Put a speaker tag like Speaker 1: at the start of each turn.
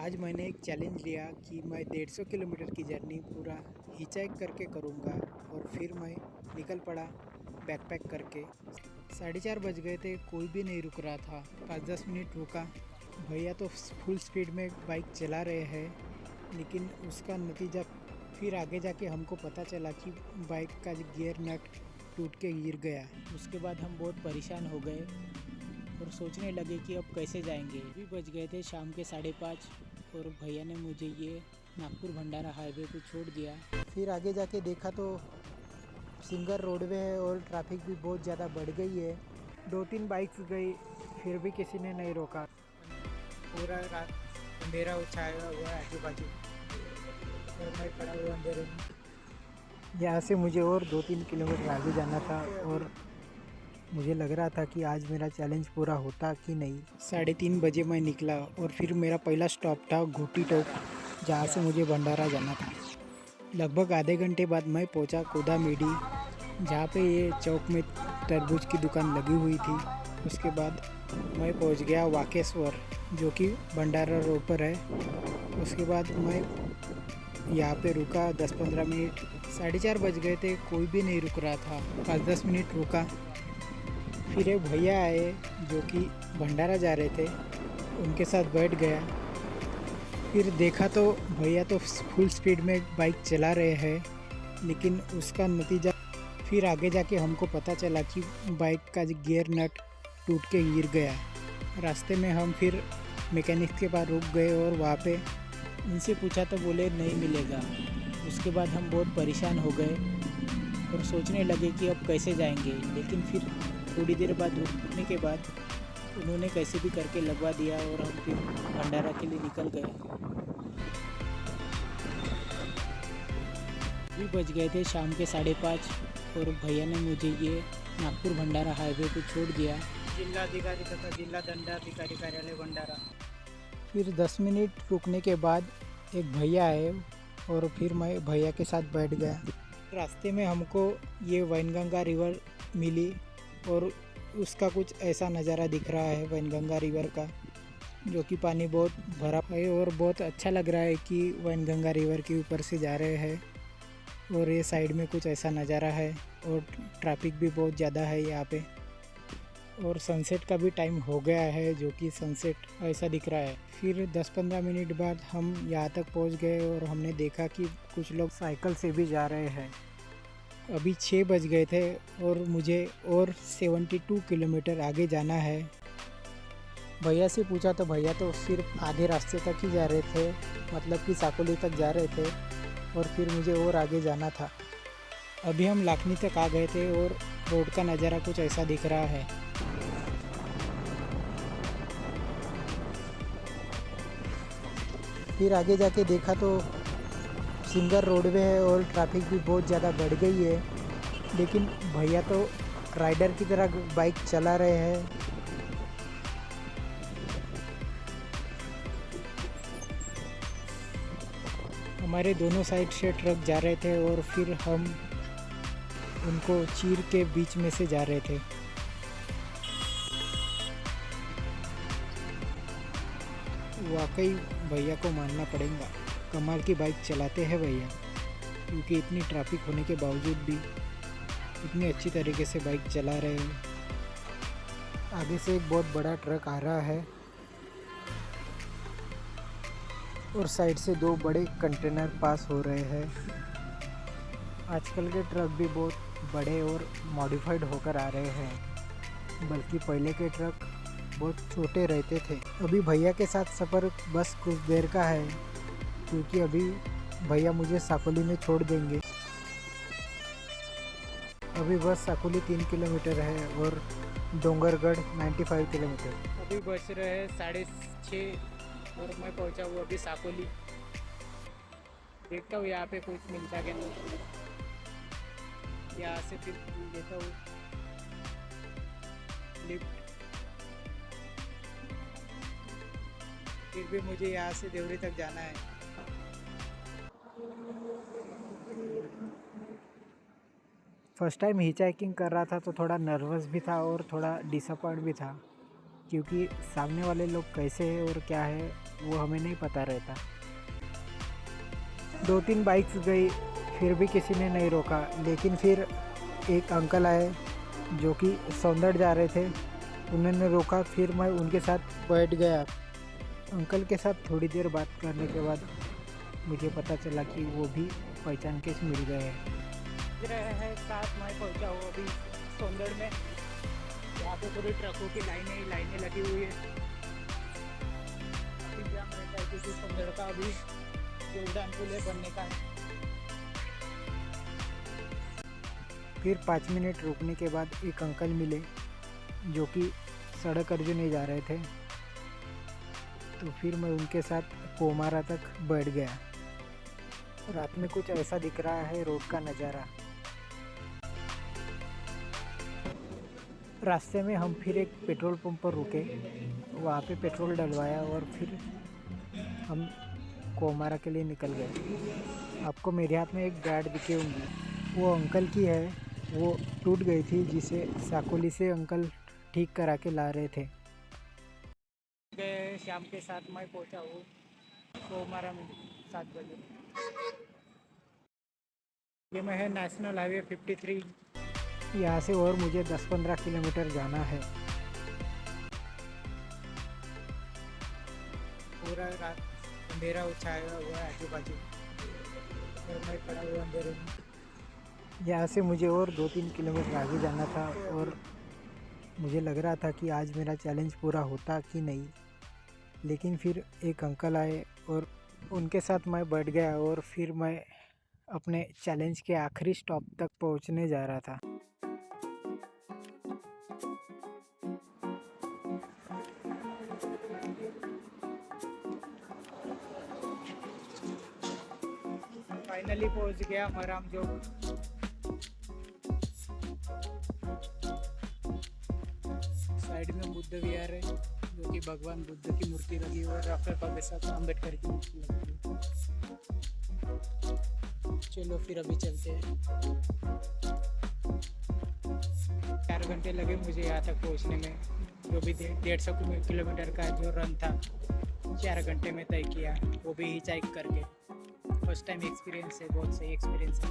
Speaker 1: आज मैंने एक चैलेंज लिया कि मैं 150 किलोमीटर की जर्नी पूरा हिचाइक करके करूँगा। और फिर मैं निकल पड़ा बैकपैक करके। 4:30 बज गए थे, कोई भी नहीं रुक रहा था। 5-10 मिनट रुका। भैया तो फुल स्पीड में बाइक चला रहे हैं, लेकिन उसका नतीजा फिर आगे जाके हमको पता चला कि बाइक का गियर नट टूट के गिर गया। उसके बाद हम बहुत परेशान हो गए और सोचने लगे कि अब कैसे जाएंगे। अभी बज गए थे शाम के 5:30 और भैया ने मुझे ये नागपुर भंडारा हाईवे पे छोड़ दिया। फिर आगे जाके देखा तो सिंगल रोडवे है और ट्रैफिक भी बहुत ज़्यादा बढ़ गई है। 2-3 बाइक्स गई, फिर भी किसी ने नहीं रोका। पूरा रात अंधेरा छाया हुआ है आजू बाजू, और मैं खड़ा हुआ अंधेरे में। यहाँ से मुझे और 2-3 किलोमीटर आगे जाना था और मुझे लग रहा था कि आज मेरा चैलेंज पूरा होता कि नहीं। 3:30 बजे मैं निकला और फिर मेरा पहला स्टॉप था घूटी टोक, जहाँ से मुझे भंडारा जाना था। लगभग आधे घंटे बाद मैं पहुँचा कोदा मेडी, जहाँ पे ये चौक में तरबूज की दुकान लगी हुई थी। उसके बाद मैं पहुँच गया वाकेश्वर, जो कि भंडारा रोड पर है। उसके बाद मैं यहाँ पे रुका 10-15 मिनट। 4:30 बज गए थे, कोई भी नहीं रुक रहा था। 5-10 मिनट रुका। फिर एक भैया आए जो कि भंडारा जा रहे थे, उनके साथ बैठ गया। फिर देखा तो भैया तो फुल स्पीड में बाइक चला रहे हैं, लेकिन उसका नतीजा फिर आगे जाके हमको पता चला कि बाइक का गियर नट टूट के गिर गया। रास्ते में हम फिर मैकेनिक के पास रुक गए और वहाँ पे उनसे पूछा तो बोले नहीं मिलेगा। उसके बाद हम बहुत परेशान हो गए और सोचने लगे कि अब कैसे जाएंगे। लेकिन फिर थोड़ी देर बाद रुकने के बाद उन्होंने कैसे भी करके लगवा दिया और हम फिर भंडारा के लिए निकल गए। अभी बज गए थे शाम के 5:30 और भैया ने मुझे ये नागपुर भंडारा हाईवे पे छोड़ दिया। जिलाधिकारी तथा जिला दंडाधिकारी कार्यालय भंडारा। फिर 10 मिनट रुकने के बाद एक भैया आए और फिर मैं भैया के साथ बैठ गया। रास्ते में हमको ये वैनगंगा रिवर मिली और उसका कुछ ऐसा नज़ारा दिख रहा है वैनगंगा रिवर का, जो कि पानी बहुत भरा है और बहुत अच्छा लग रहा है कि वैनगंगा रिवर के ऊपर से जा रहे हैं। और ये साइड में कुछ ऐसा नज़ारा है और ट्रैफिक भी बहुत ज़्यादा है यहाँ पे। और सनसेट का भी टाइम हो गया है, जो कि सनसेट ऐसा दिख रहा है। फिर 10-15 मिनट बाद हम यहाँ तक पहुँच गए और हमने देखा कि कुछ लोग साइकिल से भी जा रहे हैं। अभी 6 बज गए थे और मुझे और 72 किलोमीटर आगे जाना है। भैया से पूछा तो भैया तो सिर्फ आधे रास्ते तक ही जा रहे थे, मतलब कि साकोली तक जा रहे थे और फिर मुझे और आगे जाना था। अभी हम लाखनी तक आ गए थे और रोड का नज़ारा कुछ ऐसा दिख रहा है। फिर आगे जाके देखा तो सिंगल रोडवे है और ट्रैफिक भी बहुत ज़्यादा बढ़ गई है, लेकिन भैया तो राइडर की तरह बाइक चला रहे हैं। हमारे दोनों साइड से ट्रक जा रहे थे और फिर हम उनको चीर के बीच में से जा रहे थे। वाकई भैया को मानना पड़ेगा, कमाल की बाइक चलाते हैं भैया, क्योंकि इतनी ट्रैफिक होने के बावजूद भी इतनी अच्छी तरीके से बाइक चला रहे हैं। आगे से एक बहुत बड़ा ट्रक आ रहा है और साइड से 2 बड़े कंटेनर पास हो रहे हैं। आजकल के ट्रक भी बहुत बड़े और मॉडिफाइड होकर आ रहे हैं, बल्कि पहले के ट्रक बहुत छोटे रहते थे। अभी भैया के साथ सफ़र बस कुछ देर का है, क्योंकि अभी भैया मुझे साकोली में छोड़ देंगे। अभी बस साकोली 3 किलोमीटर है और डोंगरगढ़ 95 किलोमीटर। अभी बस रहे हैं 6:30 और मैं पहुंचा हूँ अभी साकोली। देखता हूँ यहाँ पे कुछ मिलता क्या नहीं। यहाँ से फिर लेता हूँ लिफ्ट। फिर भी मुझे यहाँ से देवरी तक जाना है। फर्स्ट टाइम हिचाइकिंग कर रहा था तो थोड़ा नर्वस भी था और थोड़ा डिसअपॉइंट भी था, क्योंकि सामने वाले लोग कैसे हैं और क्या है वो हमें नहीं पता रहता। 2-3 बाइक्स गई फिर भी किसी ने नहीं रोका, लेकिन फिर एक अंकल आए जो कि सौंदड़ जा रहे थे, उन्होंने रोका। फिर मैं उनके साथ बैठ गया। अंकल के साथ थोड़ी देर बात करने के बाद मुझे पता चला कि वो भी पहचान के मिल गए हैं। रहे हैं 7 मई पहुँचा हूँ अभी सौंदड़ में। यहाँ पे पूरी ट्रकों की लाइनें लाइनें लगी हुई है। ट्रैफिक जाम रहता है क्योंकि सौंदड़ का अभी जो उड़ान पुल है बनने का है। फिर 5 मिनट रुकने के बाद एक अंकल मिले जो कि सड़क अर्जुनी जा रहे थे, तो फिर मैं उनके साथ कोमारा तक बैठ गया। रात में कुछ ऐसा दिख रहा है रोड का नज़ारा। रास्ते में हम फिर एक पेट्रोल पंप पर रुके, वहाँ पे पेट्रोल डलवाया और फिर हम कोमारा के लिए निकल गए। आपको मेरे हाथ में एक बैट दिखे होंगी, वो अंकल की है, वो टूट गई थी जिसे साकोली से अंकल ठीक करा के ला रहे थे। शाम के 7 मई पहुँचा हूँ कोमारा में 7 बजे। ये मैं है नेशनल हाईवे 53। यहाँ से और मुझे 10-15 किलोमीटर जाना है। पूरा रात अंधेरा छाया हुआ है आजू बाजू और मैं खड़ा हुआ अंधेरे में। यहाँ से मुझे और 2-3 किलोमीटर आगे जाना था और मुझे लग रहा था कि आज मेरा चैलेंज पूरा होता कि नहीं, लेकिन फिर एक अंकल आए और उनके साथ मैं बैठ गया और फिर मैं अपने चैलेंज के आखिरी स्टॉप तक पहुंचने जा रहा था। फाइनली पहुंच गया मराम जो। साइड में बुद्ध विहार है जो कि भगवान बुद्ध की मूर्ति लगी हुई है, डॉक्टर बाबा साहब अम्बेडकर की मूर्ति लगी हुई है। चलो फिर अभी चलते हैं। 4 घंटे लगे मुझे यहाँ तक पहुँचने में। जो भी 150 किलोमीटर का जो रन था 4 घंटे में तय किया, वो भी हिचाइक करके। फर्स्ट टाइम एक्सपीरियंस है, बहुत सही एक्सपीरियंस है।